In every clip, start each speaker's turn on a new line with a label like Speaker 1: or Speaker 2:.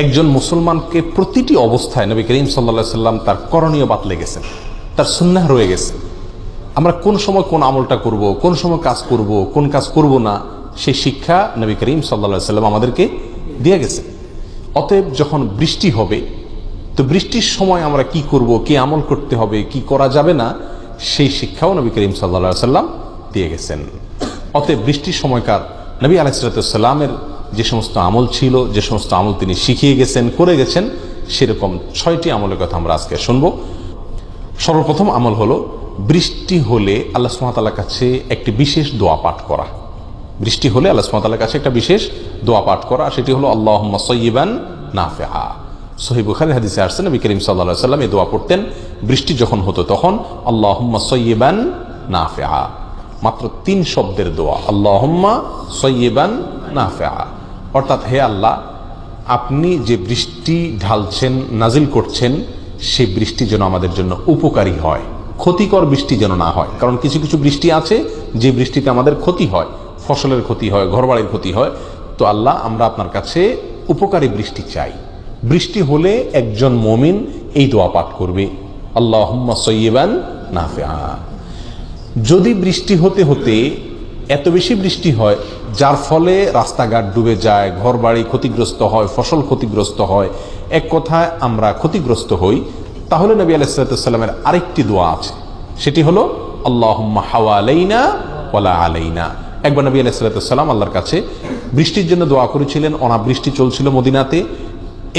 Speaker 1: একজন মুসলমানকে প্রতিটি অবস্থায় নবী করিম সাল্লাল্লাহু আলাইহি সাল্লাম তার করণীয় বাতলে গেছেন, তার সুন্নাহ রয়ে গেছে। আমরা কোন সময় কোন আমলটা করব, কোন সময় কাজ করব, কোন কাজ করব না, সেই শিক্ষা নবী করিম সাল্লাল্লাহু আলাইহি সাল্লাম আমাদেরকে দিয়ে গেছে। অতএব যখন বৃষ্টি হবে, তো বৃষ্টির সময় আমরা কি করব, কি আমল করতে হবে, কি করা যাবে না, সেই শিক্ষাও নবী করিম সাল্লাল্লাহু আলাইহি সাল্লাম দিয়ে গেছেন। অতএব বৃষ্টির সময়কার নবী আলাইহিস সালামের যে সমস্ত আমল ছিল, যে সমস্ত আমল তিনি শিখিয়ে গেছেন, করে গেছেন, সেরকম 6টি আমলের কথা আমরা আজকে শুনব। সর্বপ্রথম আমল হলো বৃষ্টি হলে আল্লাহ সুবহানাহু ওয়া তাআলার কাছে একটি বিশেষ দোয়া পাঠ করা। বৃষ্টি হলে আল্লাহ সুবহানাহু ওয়া তাআলার কাছে একটা বিশেষ দোয়া পাঠ করা, সেটি হলো আল্লাহুম্মা সাইয়্যিবান নাফিআ। সহিহ বুখারীর হাদিসে আসছে নবী করিম সাল্লাল্লাহু আলাইহি সাল্লাম এই দোয়া পড়তেন বৃষ্টি যখন হতো তখন, আল্লাহুম্মা সাইয়্যিবান নাফিআ। মাত্র 3 শব্দের দোয়া, আল্লাহুম্মা সাইয়্যিবান নাফিআ, অর্থাৎ হে আল্লাহ, আপনি যে বৃষ্টি ঢালছেন, নাজিল করছেন, সেই বৃষ্টি যেন আমাদের জন্য উপকারী হয়, ক্ষতিকর বৃষ্টি যেন না হয়। কারণ কিছু কিছু বৃষ্টি আছে যে বৃষ্টিতে আমাদের ক্ষতি হয়, ফসলের ক্ষতি হয়, ঘরবাড়ির ক্ষতি হয়। তো আল্লাহ, আমরা আপনার কাছে উপকারী বৃষ্টি চাই। বৃষ্টি হলে একজন মুমিন এই দোয়া পাঠ করবে, আল্লাহুম্মা সাইয়্যিবান নাফিআ। যদি বৃষ্টি হতে হতে এত বেশি বৃষ্টি হয় যার ফলে রাস্তাঘাট ডুবে যায়, ঘরবাড়ি ক্ষতিগ্রস্ত হয়, ফসল ক্ষতিগ্রস্ত হয়, এক কথায় আমরা ক্ষতিগ্রস্ত হই, তাহলে নবী আলাইহিস সালামের আরেকটি দোয়া আছে, সেটি হলো আল্লাহুম্মা হাওয়ালাইনা ওয়ালা আলাইনা। একবার নবী আলাইহিস সালাম আল্লাহর কাছে বৃষ্টির জন্য দোয়া করেছিলেন, অনাবৃষ্টি চলছিল মদিনাতে।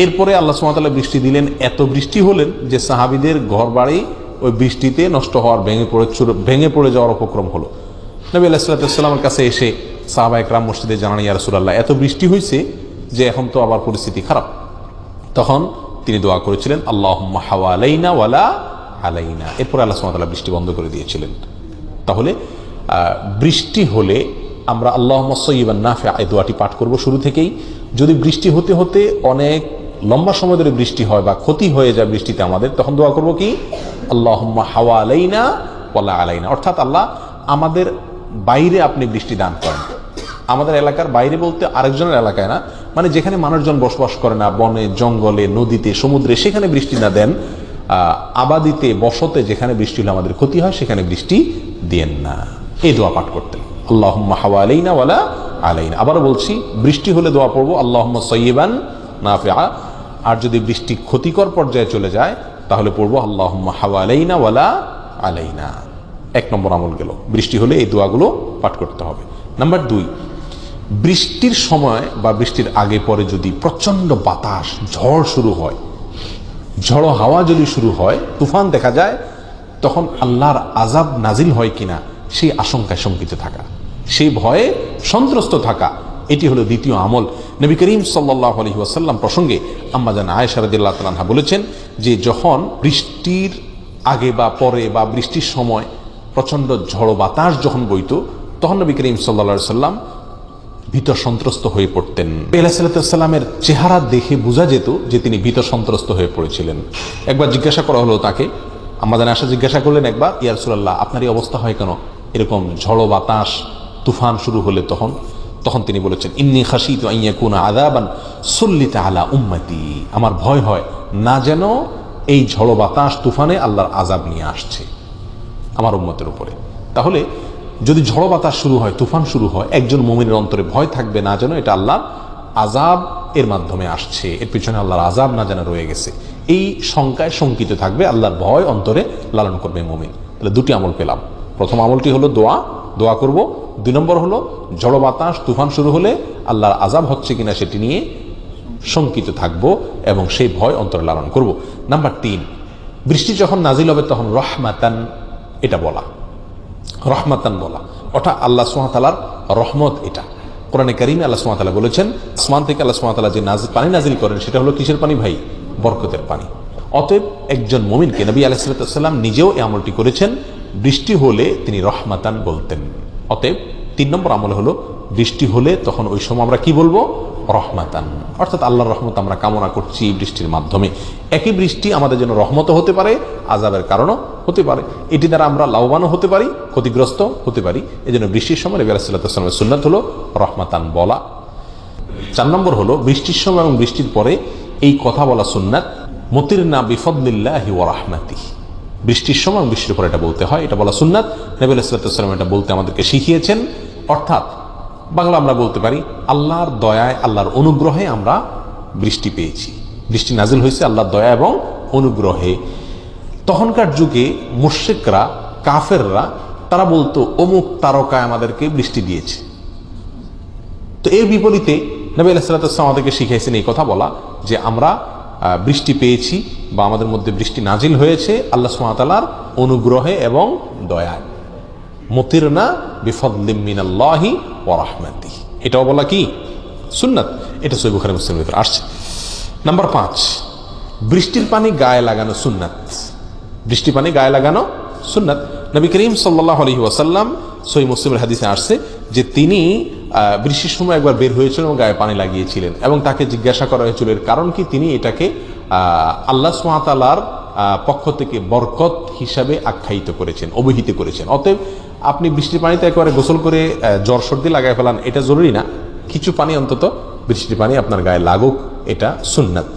Speaker 1: এরপরে আল্লাহ সুবহানাহু ওয়া তাআলা বৃষ্টি দিলেন, এত বৃষ্টি হলেন যে সাহাবীদের ঘরবাড়ি ওই বৃষ্টিতে নষ্ট হওয়ার, ভেঙে পড়ে যাওয়ার উপক্রম হলো। নবী আলাইহিস সালামের কাছে এসে সাহাবায়ে কেরাম মসজিদে জানান, ইয়া রাসূলুল্লাহ, এত বৃষ্টি হয়েছে যে এখন তো আবার পরিস্থিতি খারাপ। তখন তিনি দোয়া করেছিলেন আল্লাহুম্মা হাওয়ালাইনা ওয়ালা আলাইনা। এরপরে আল্লাহ সুবহানাহু ওয়া তাআলা বৃষ্টি বন্ধ করে দিয়েছিলেন। তাহলে বৃষ্টি হলে আমরা আল্লাহুম্মা সাইয়্যিবান নাফিআ এই দোয়াটি পাঠ করব শুরু থেকেই। যদি বৃষ্টি হতে হতে অনেক লম্বা সময় ধরে বৃষ্টি হয় বা ক্ষতি হয়ে যায় বৃষ্টিতে আমাদের, তখন দোয়া করব কি, আল্লাহুম্মা হাওয়ালাইনা ওয়ালা আলাইনা, অর্থাৎ আল্লাহ, আমাদের বাইরে আপনি বৃষ্টি দান করেন। আমাদের এলাকার বাইরে বলতে আরেকজনের এলাকায় না, মানে যেখানে মানুষজন বসবাস করে না, বনে, জঙ্গলে, নদীতে, সমুদ্রে, সেখানে বৃষ্টি না দেন। আবাদিতে, বসতে যেখানে বৃষ্টি হলে আমাদের ক্ষতি হয়, সেখানে বৃষ্টি দিয়েন না। এই দোয়া পাঠ করতেন, আল্লাহুম্মা হাওয়ালাইনা ওয়ালা আলাইনা। আবারও বলছি, বৃষ্টি হলে দোয়া পড়বো আল্লাহুম্মা সাইয়্যিবান নাফিআ। আর যদি বৃষ্টি ক্ষতিকর পর্যায়ে চলে যায় তাহলে পড়বো আল্লাহুম্মা হাওয়ালাইনা ওয়ালা আলাইনা। 1 নম্বর আমল গেল, বৃষ্টি হলে এই দোয়াগুলো পাঠ করতে হবে। নাম্বার 2, বৃষ্টির সময় বা বৃষ্টির আগে পরে যদি প্রচন্ড বাতাস, ঝড় শুরু হয়, ঝড়ো হাওয়া যদি শুরু হয়, তুফান দেখা যায়, তখন আল্লাহর আযাব নাজিল হয় কিনা সেই আশঙ্কায় শঙ্কিত থাকা, সেই ভয়ে সন্ত্রস্ত থাকা, এটি হলো দ্বিতীয় আমল। নবী করিম সাল্লাল্লাহু আলাইহি ওয়াসাল্লাম প্রসঙ্গে আম্মা জান আয়েশা রাদিয়াল্লাহু তাআলা আনহা বলেছেন যে যখন বৃষ্টির আগে বা পরে বা বৃষ্টির সময় প্রচণ্ড ঝড়ো বাতাস যখন বইত, তখন নবী করিম সাল্লাল্লাহু আলাইহি ওয়াসাল্লাম ভীত সন্ত্রস্ত হয়ে পড়তেন। আলাইহিস সালামের চেহারা দেখে বোঝা যেত যে তিনি ভীত সন্ত্রস্ত হয়ে পড়েছিলেন। একবার জিজ্ঞাসা করা হলো তাকে, আম্মা জান আয়েশা জিজ্ঞাসা করলেন একবার, ইয়া রাসূলুল্লাহ, আপনার এই অবস্থা হয় কেন, এরকম ঝড়ো বাতাস, তুফান শুরু হলে? তখন তিনি বলেছেন, ইন্নী খাশিতু আন ইয়াকুনা আযাবান সুল্লিতা আলা উম্মতি, আমার ভয় হয় না যেন এই ঝড়ো বাতাস, তুফানে আল্লাহর আযাব নিয়ে আসছে আমার উম্মতের উপরে। তাহলে যদি ঝড়ো বাতাস শুরু হয়, তুফান শুরু হয়, একজন মুমিনের অন্তরে ভয় থাকবে না যেন এটা আল্লাহর আযাব এর মাধ্যমে আসছে, এর পিছনে আল্লাহর আযাব না যেন রয়ে গেছে, এই শঙ্কায় শঙ্কিত থাকবে, আল্লাহর ভয় অন্তরে লালন করবে মুমিন। তাহলে 2টি আমল পেলাম। প্রথম আমলটি হলো দোয়া করব। 2 নম্বর হলো ঝড়ো বাতাস, তুফান শুরু হলে আল্লাহর আযাব হচ্ছে কিনা সেটি নিয়ে শঙ্কিত থাকব এবং সেই ভয় অন্তরে লালন করব। নাম্বার 3, বৃষ্টি যখন নাজিল হবে তখন রহমাতান, এটা বলা, রহমাতান বলা, অর্থাৎ আল্লাহ সুবহানাহু ওয়া তাআলার রহমত। এটা কোরআনে কারীমে আল্লাহ সুবহানাহু ওয়া তাআলা বলেছেন, আসমান থেকে আল্লাহ সুবহানাহু ওয়া তাআলা যে পানি নাজিল করেন সেটা হলো কিসের পানি ভাই? বরকতের পানি। অতএব একজন মুমিনকে, নবী আলাইহিস সালাম নিজেও এই আমলটি করেছেন, বৃষ্টি হলে তিনি রহমাতান বলতেন। অতএব 3 নম্বর আমল হলো বৃষ্টি হলে তখন ওই সময় আমরা কি বলবো? রহমাতান, অর্থাৎ আল্লাহর রহমত আমরা কামনা করছি বৃষ্টির মাধ্যমে। একই বৃষ্টি আমাদের জন্য রহমতও হতে পারে, আযাবের কারণও হতে পারে, এটি দ্বারা আমরা লাভবানও হতে পারি, ক্ষতিগ্রস্ত হতে পারি। এই জন্য বৃষ্টির সময় নবী আলাইহিস সালামের সুন্নাত হলো রহমাতান বলা। 4 নম্বর হলো বৃষ্টির সময় এবং বৃষ্টির পরে এই কথা বলা সুন্নাত, মুতিরনা বিফদলিল্লাহি ওয়া রাহমাতিহি। বৃষ্টির সময় এবং বৃষ্টির পরে এটা বলতে হয়, এটা বলা সুন্নাত। নবী আলাইহিস সালাতু ওয়াস সালাম এটা বলতে আমাদেরকে শিখিয়েছেন। অর্থাৎ বাংলা আমরা বলতে পারি আল্লাহর দয়ায়, আল্লাহর অনুগ্রহে আমরা বৃষ্টি পেয়েছি, বৃষ্টি নাজিল হয়েছে আল্লাহর দয়া এবং অনুগ্রহে। তখনকার যুগে মুশরিকরা, কাফেররা, তারা বলতো অমুক তারকায় আমাদেরকে বৃষ্টি দিয়েছে। তো এর বিপরীতে নবী আলাইহিস সালাতু ওয়াস সালাম আমাদেরকে শিখিয়েছেন এই কথা বলা যে আমরা বৃষ্টি পেয়েছি বা আমাদের মধ্যে বৃষ্টি নাজিল হয়েছে আল্লাহ সুবহানাহু ওয়া তাআলার অনুগ্রহে এবং দয়ায়। মুতিরনা বিফদলিম মিনাল্লাহি ওয়া রাহমাতিহি, এটাও বলা কি সুন্নাত। এটা সহিহ বুখারী মুসলিমের ভিতরে আসছে। নাম্বার 5, বৃষ্টির পানি গায়ে লাগানো সুন্নাত। বৃষ্টির পানি গায়ে লাগানো সুন্নাত। নবী করিম সাল্লাল্লাহু আলাইহি ওয়াসাল্লাম সহিহ মুসলিমের হাদিসে আসছে যে তিনি বৃষ্টির সময় একবার বের হয়েছিলেন এবং গায়ে পানি লাগিয়েছিলেন এবং তাকে জিজ্ঞাসা করা হয়েছিল এর কারণ কি। তিনি এটাকে আল্লাহ সুবহানাহু ওয়া তাআলার পক্ষ থেকে বরকত হিসাবে আখ্যায়িত করেছেন, অভিহিত করেছেন। অতএব আপনি বৃষ্টির পানিতে একেবারে গোসল করে জ্বর সর্দি লাগায় ফেলান, এটা জরুরি না। কিছু পানি অন্তত বৃষ্টির পানি আপনার গায়ে লাগুক, এটা সুন্নাত।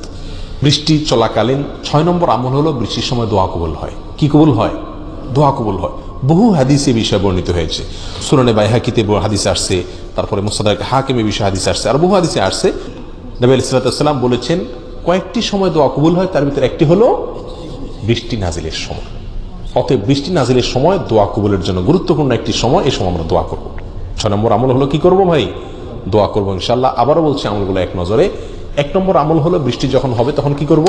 Speaker 1: বৃষ্টি চলাকালীন 6 নম্বর আমল হলো বৃষ্টির সময় দোয়া কবুল হয়। কি কবুল হয়? দোয়া কবুল হয়। বহু হাদিসে বিষয় বর্ণিত হয়েছে। সুনানে বাইহাকিতে হাদিস আসছে, তারপরে মুসনাদ হাকিমে বিষয় হাদিস আসছে, আর বহু হাদিসে আসছে। নবী আলাইহিস সালাতু ওয়াস সালাম বলেছেন কয়েকটি সময় দোয়া কবুল হয়, তার ভিতরে একটি হলো বৃষ্টি নাজিলের সময়। অতএব বৃষ্টি নাজিলের সময় দোয়া কবুলের জন্য গুরুত্বপূর্ণ একটি সময়, এই সময় আমরা দোয়া করব। 6 নম্বর আমল হলো কি করব ভাই? দোয়া করবো ইনশাআল্লাহ। আবারও বলছি আমলগুলো এক নজরে। 1 নম্বর আমল হলো বৃষ্টি যখন হবে তখন কি করব?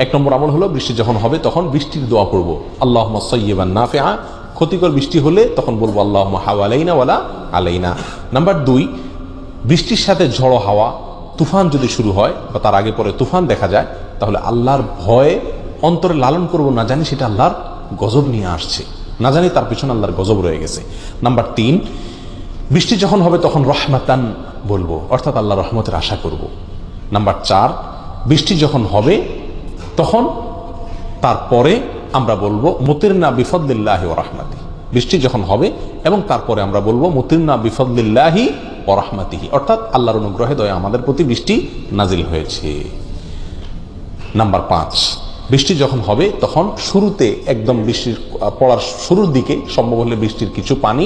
Speaker 1: 1 নম্বর আমল হলো বৃষ্টি যখন হবে তখন বৃষ্টির দোয়া করব, আল্লাহুম্মা সায়্যিবান নাফিআ। ক্ষতিকর বৃষ্টি হলে তখন বলবো আল্লাহুম্মা হাওয়ালাইনা ওয়ালা আলাইনা। নাম্বার 2, বৃষ্টির সাথে ঝড়ো হাওয়া, তুফান যদি শুরু হয় বা তার আগে পরে তুফান দেখা যায়, তাহলে আল্লাহর ভয়ে অন্তরে লালন করব, না জানি সেটা আল্লাহর গজব নিয়ে আসছে, না জানি তার পিছনে আল্লাহর গজব রয়ে গেছে। নাম্বার 3, বৃষ্টি যখন হবে তখন রহমাতান বলবো, অর্থাৎ আল্লাহর রহমতের আশা করব। নাম্বার 4, বৃষ্টি যখন হবে তখন তারপরে আমরা বলবো মুতিরনা বিফদলিল্লাহি ওয়া রাহমাতিহি। বৃষ্টি যখন হবে এবং তারপরে আমরা বলবো মুতিরনা বিফদলিল্লাহি ওয়া রাহমাতিহি, অর্থাৎ আল্লাহর অনুগ্রহে দয়া আমাদের প্রতি বৃষ্টি নাজিল হয়েছে। নাম্বার 5, বৃষ্টি যখন হবে তখন শুরুতে একদম বৃষ্টির পড়ার শুরুর দিকে সম্ভব হলে বৃষ্টির কিছু পানি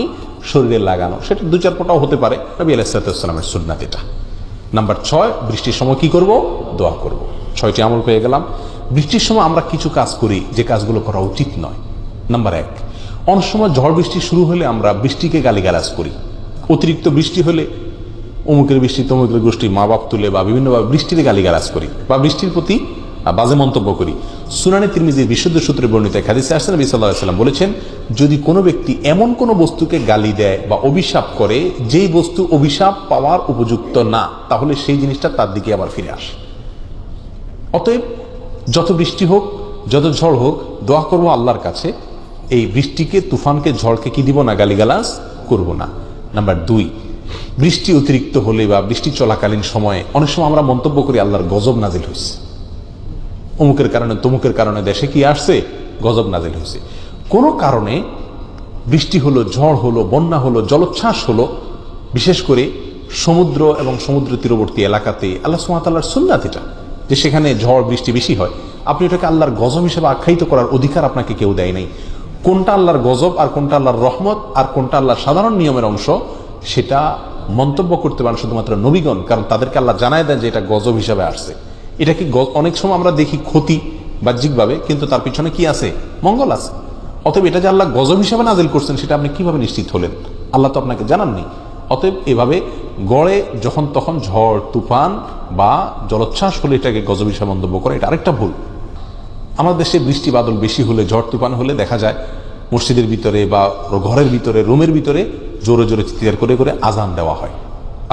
Speaker 1: শরীরে লাগানো, সেটা 2-4 ফোঁটাও হতে পারে। নবী আলাইহিস সালাতু ওয়াস সালামের সুন্নাত এটা। নাম্বার 6, বৃষ্টির সময় কি করব? দোয়া করব। 6টি আমল পেয়ে গেলাম। বৃষ্টির সময় আমরা কিছু কাজ করি যে কাজগুলো করা উচিত নয়। নাম্বার 1, অনেক সময় ঝড় বৃষ্টি শুরু হলে আমরা বৃষ্টিকে গালিগালাজ করি। অতিরিক্ত বৃষ্টি হলে অমুকের বৃষ্টি তমুকের গোষ্ঠী মা বাপ তুলে বা বিভিন্নভাবে বৃষ্টিতে গালিগালাজ করি বা বৃষ্টির প্রতি বাজে মন্তব্য করি। সুনানে তিরমিজির বিশুদ্ধ সূত্রে বর্ণিত এক হাদিসে আসছে নবী সাল্লাল্লাহু আলাইহি ওয়াসাল্লাম বলেছেন, যদি কোনো ব্যক্তি এমন কোনো বস্তুকে গালি দেয় বা অভিশাপ করে যেই বস্তু অভিশাপ পাওয়ার উপযুক্ত না, তাহলে সেই জিনিসটা তার দিকে আবার ফিরে আসে। অতএব যত বৃষ্টি হোক, যত ঝড় হোক, দোয়া করবো আল্লাহর কাছে এই বৃষ্টিকে, তুফানকে, ঝড়কে কি দিব না? গালিগালাজ করব না। নাম্বার 2, বৃষ্টি অতিরিক্ত হলে বা বৃষ্টি চলাকালীন সময়ে অনেক সময় আমরা মন্তব্য করি আল্লাহর গজব নাজিল হয়েছে, অমুকের কারণে তমুকের কারণে দেশে কি আসছে? গজব নাজিল হয়েছে। কোনো কারণে বৃষ্টি হলো, ঝড় হলো, বন্যা হলো, জলোচ্ছ্বাস হলো, বিশেষ করে সমুদ্র এবং সমুদ্র তীরবর্তী এলাকাতে আল্লাহ সুবহানাহু ওয়া তাআলার সুন্নাত এটা, যে সেখানে ঝড় বৃষ্টি বেশি হয়, আপনি এটাকে আল্লাহর গজব হিসেবে আখ্যায়িত করার অধিকার আপনাকে কেউ দেয় নাই। কোনটা আল্লাহর গজব আর কোনটা আল্লাহর রহমত আর কোনটা আল্লাহর সাধারণ নিয়মের অংশ, সেটা মন্তব্য করতে পারেন শুধুমাত্র নবীগণ, কারণ তাদেরকে আল্লাহ জানায় দেন যে এটা গজব হিসাবে আসছে। এটা কি অনেক সময় আমরা দেখি ক্ষতি বাহ্যিকভাবে, কিন্তু তার পিছনে কি আছে? মঙ্গল আছে। অতএব এটা যে আল্লাহ গজব হিসাবে নাজিল করছেন সেটা আপনি কিভাবে নিশ্চিত হলেন? আল্লাহ তো আপনাকে জানাননি। অতএব এভাবে গড়ে যখন তখন ঝড় তুফান বা জলোচ্ছ্বাস হলে এটাকে গজব হিসাবে মন্তব্য করে, এটা আরেকটা ভুল। আমাদের দেশে বৃষ্টি বাদল বেশি হলে, ঝড় তুফান হলে দেখা যায় মসজিদের ভিতরে বা ঘরের ভিতরে, রুমের ভিতরে জোরে জোরে চিৎকার করে করে আজান দেওয়া হয়।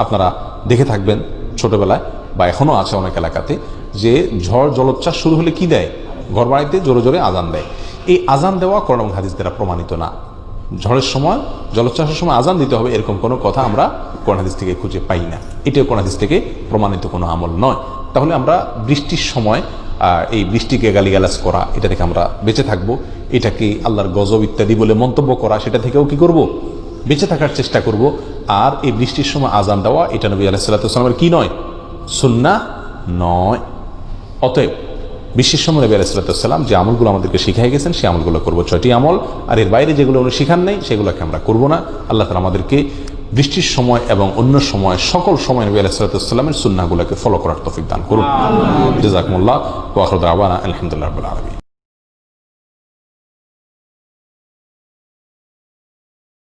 Speaker 1: আপনারা দেখে থাকবেন ছোটবেলায় বা এখনো আছে অনেক এলাকাতে, যে ঝড় জলোচ্ছ্বাস শুরু হলে কি দেয়? ঘর বাড়িতে জোরে জোরে আজান দেয়। এই আজান দেওয়া কোরআন এবং হাদিস দ্বারা প্রমাণিত না। ঝড়ের সময়, জলোচ্ছ্বাসের সময় আজান দিতে হবে এরকম কোনো কথা আমরা কোরআন হাদিস থেকে খুঁজে পাই না। এটাও কোরআন হাদিস থেকে প্রমাণিত কোনো আমল নয়। তাহলে আমরা বৃষ্টির সময় এই বৃষ্টিকে গালিগালাজ করা, এটা থেকে আমরা বেঁচে থাকবো। এটাকে আল্লাহর গজব ইত্যাদি বলে মন্তব্য করা, সেটা থেকেও কি করব? বেঁচে থাকার চেষ্টা করব। আর এই বৃষ্টির সময় আজান দেওয়া এটা নবী আলাইহিস সালামের কি নয়, সুন্নাহ নয়। অতএব বৃষ্টির সময় নবী আলাইহিস সালাম যে আমলগুলো আমাদেরকে শিখাই গেছেন সেই আমলগুলো করবো, 6টি আমল। আর এর বাইরে যেগুলো উনি শিখান নেই সেগুলোকে আমরা করবো না। আল্লাহ তাআলা আমাদেরকে বৃষ্টির সময় এবং অন্য সময় সকল সময় নবী আলাইহিস সালামের সুন্নাহগুলোকে ফলো করার তৌফিক দান করুন। জাযাকুমুল্লাহ ওয়া আখিরু দাওয়ানা আলহামদুলিল্লাহি রাব্বিল আলামিন।